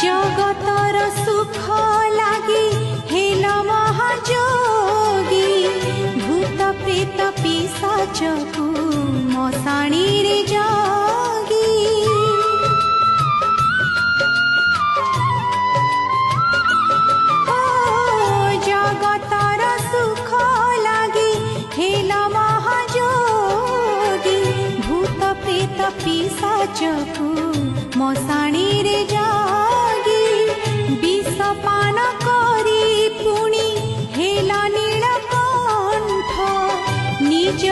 जगतर सुख लागी हेल महाजोगी भूत प्रेत पिशाचकु मशाणी रे जागी जगतर सुख लागी हेल महाजोगी भूत प्रेत पिशाचकु मशाणी रे जागी विष पान करी पुणी हेला नीलकंठ निज